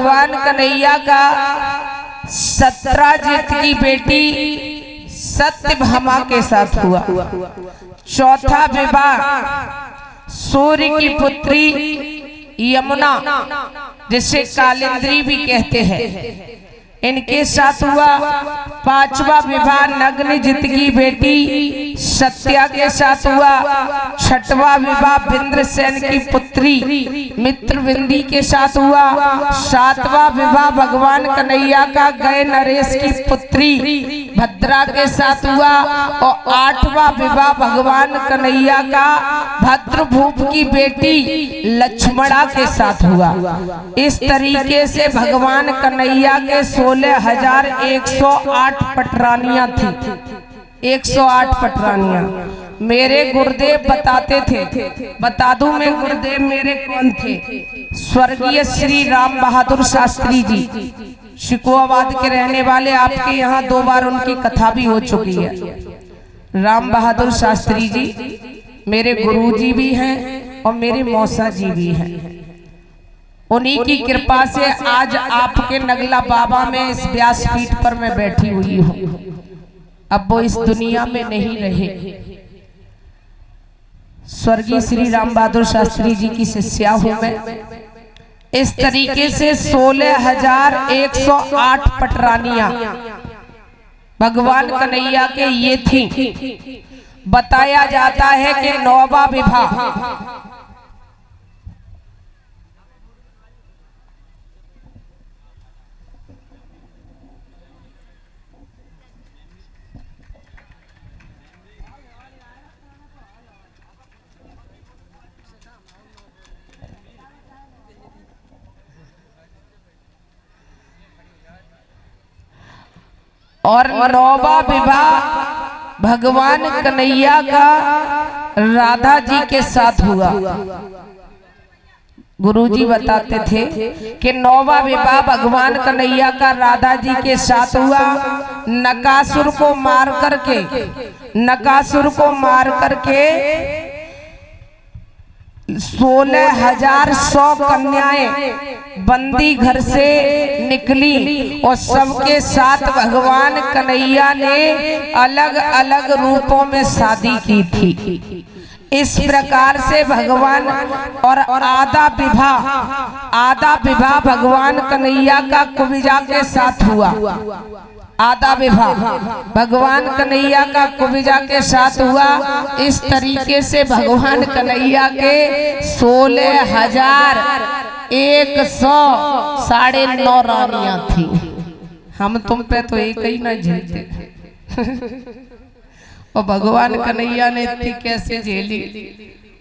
भगवान कन्हैया का सत्यजित की बेटी सत्यभामा के साथ हुआ। चौथा विवाह सूर्य की पुत्री यमुना, जिसे कालिंदी भी कहते हैं, इनके साथ हुआ। पांचवा विवाह नग्नजित की बेटी सत्या के साथ हुआ। छठवा विवाह बिंद्रसेन की पुत्री मित्रविंदी के साथ हुआ। सातवां विवाह भगवान कन्हैया का गए नरेश की पुत्री भद्रा के साथ हुआ। और आठवां विवाह भगवान कन्हैया का भद्रभूप की बेटी लक्ष्मणा के साथ हुआ। इस तरीके से भगवान कन्हैया के 16,108 पटरानियां थी। 108 पटरानियां। मेरे गुरुदेव बताते थे, बता दूं मैं गुरुदेव मेरे कौन थे? स्वर्गीय श्री राम बहादुर शास्त्री जी, शिकोहाबाद के रहने वाले। आपके यहाँ 2 बार उनकी कथा भी हो चुकी है। राम बहादुर शास्त्री जी मेरे गुरुजी भी हैं और मेरे मौसा जी भी हैं। उन्हीं की कृपा से आज आपके नगला बाबा में इस व्यासपीठ पर मैं बैठी हुई हूँ। अब वो इस दुनिया में नहीं रहे। स्वर्गीय श्री राम बहादुर शास्त्री जी की शिष्या हूं मैं। इस तरीके से 16,108 पटरानियां भगवान कन्हैया के ये थी। बताया जाता है कि 9वां विवाह और 9वां विवाह भगवान कन्हैया का राधा जी के साथ हुआ। गुरुजी बताते थे कि 9वां विवाह भगवान कन्हैया का राधा जी के साथ हुआ। नकासुर को मार करके 16,100 कन्याएं बंदी घर से निकली और सबके साथ भगवान कन्हैया ने अलग अलग रूपों में शादी की थी। इस प्रकार से भगवान और आधा विवाह भगवान कन्हैया का कुबिजा के साथ हुआ। आधा विवाह भगवान कन्हैया का कुबिजा के साथ हुआ। इस तरीके से भगवान कन्हैया के 16,109 रानियां थी। हम तुम पे तो एक ही ना झेलते थे और भगवान कन्हैया ने इतनी कैसे झेली।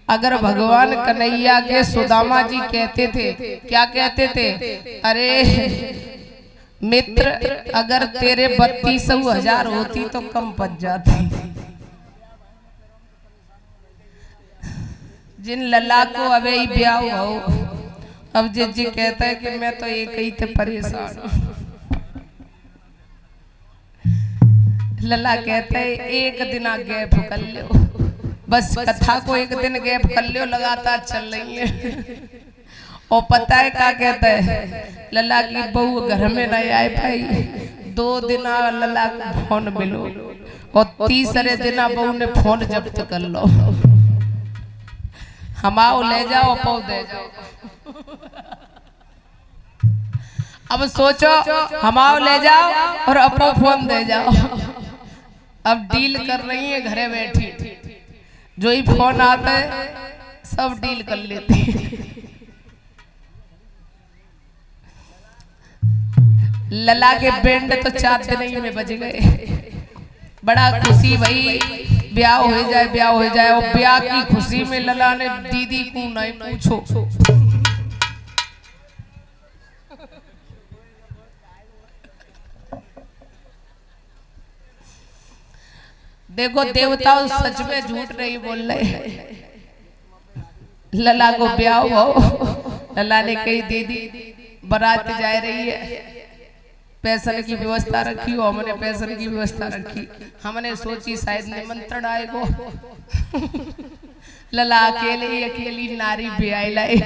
अगर भगवान कन्हैया के सुदामा जी कहते थे, क्या कहते थे? अरे मित्र, अगर तेरे 32,000 होती तो कम पच जाती। जिन लला को अबे ही ब्याह हो। अब जी कहता है कि मैं तो एक ही थे परेशान। लला कहता है एक दिन गैप कर लो, बस कथा को एक दिन गैप कर लो, लगातार चल रही है। और पता है क्या कहता है? लला की बहू घर में नहीं आए भाई, 2 दिन लला को फोन मिलो और तीसरे दिन बहू ने फोन जब्त कर लो। हमाओ ले जाओ, पौ दे जाओ। अब सोचो, हमाओ ले जाओ और अपना फोन दे जाओ। अब डील कर रही है घरे बैठी, जो ही फोन आता है सब डील कर लेती है। लला के बैंड तो 4 दिन में बज गए। बड़ा खुशी भाई, ब्याह हो जाए। और ब्याह की खुशी में लला ने दीदी को नहीं पूछो, देखो देवताओं सच में झूठ नहीं बोल रहे। लला को ब्याह हो, लला ने कही दीदी बारात जा रही है, पैसन की व्यवस्था रखी हो। हमने पैसन की व्यवस्था रखी। हमने सोची शायद निमंत्रण आएगो। लला अकेली नारी ब्याह लाई,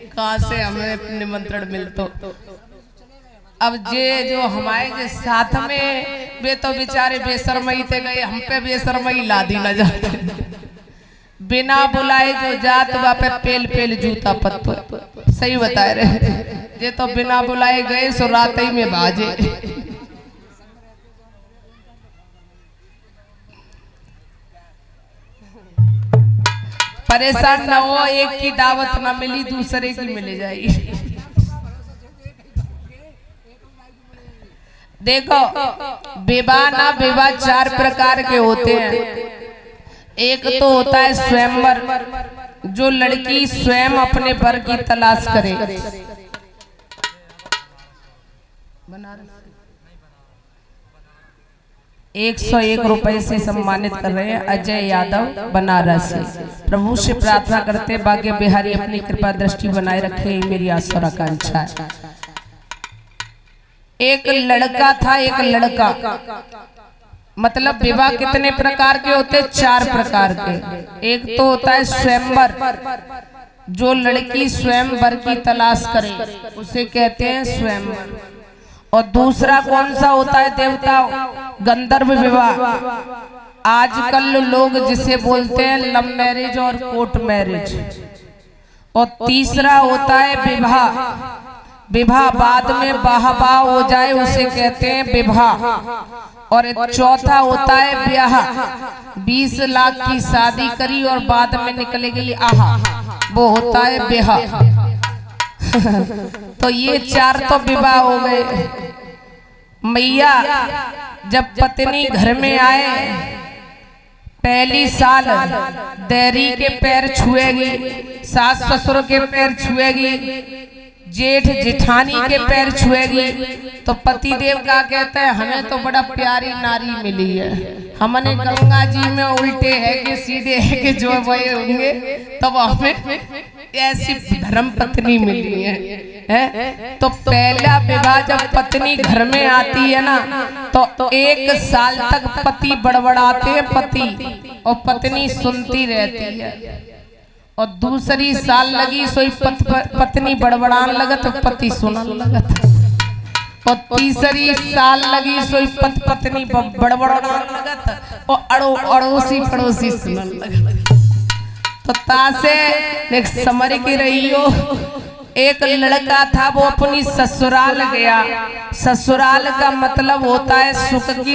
कहाँ से हमें निमंत्रण मिलतो। अब जे जो हमारे जे साथ में वे तो बेचारे बेशरमई थे गए, हम पे बेशरमई लादी न जाते। बिना बुलाए जो जात वापे पेल पेल जूता पत्थर, सही बता रहे। जे तो बिना बुलाए गए सो रात ही में बाजे। परेशान न हो, एक की दावत न मिली दूसरे की मिल जाएगी। देखो विवाह ना विवाह 4 प्रकार के होते हैं। एक तो होता है स्वयंवर, जो लड़की स्वयं अपने वर की तलाश करे। 101 रुपए से सम्मानित कर रहे हैं अजय यादव बनारस से। प्रभु से प्रार्थना करते भाग्य बिहारी अपनी कृपा दृष्टि बनाए रखे, मेरी आशा और आकांक्षा है। एक लड़का था, एक लड़का, मतलब विवाह कितने प्रकार के होते? 4 प्रकार के। एक तो होता है स्वयंवर, जो लड़की स्वयं वर की तलाश करे उसे कहते हैं स्वयंवर। और दूसरा कौन सा होता है देवता? गंधर्व विवाह। आजकल लोग जिसे बोलते हैं लव मैरिज और कोर्ट मैरिज। और तीसरा होता है विवाह, विवाह बाद में बाह हो जाए उसे कहते हैं विवाह। और चौथा होता है ब्याह, 20 लाख की शादी करी और बाद में निकलेगी आहा, वो होता है ब्याह। तो ये 4 तो विवाह हो गए। मैया जब पत्नी घर में आए पहली साल देरी के पैर छुएगी, सास ससुर के पैर छुएगी, जेठ जेठानी के पैर छुएगी, तो पतिदेव का कहते हैं हमें तो बड़ा प्यारी नारी मिली है। हमने गंगा जी में उल्टे है कि सीधे है कि जो वही होंगे, तब हमें ऐसी धर्म पत्नी मिली है। तो पहला विवाह जब पत्नी घर में आती है ना, तो 1 साल तक पति बड़बड़ाते हैं पति, और पत्नी सुनती रहती है। और दूसरी साल लगी सोई पत्नी बड़बड़ान लगत, पति सुनन लगत। और तीसरी साल लगी सोई पत्नी बड़बड़ान लगत, और अड़ोसी पड़ोसी सुनन लगत। तो तासे एक समर की रही हो। एक लड़का था, वो अपनी ससुराल गया। ससुराल का मतलब होता है सुख की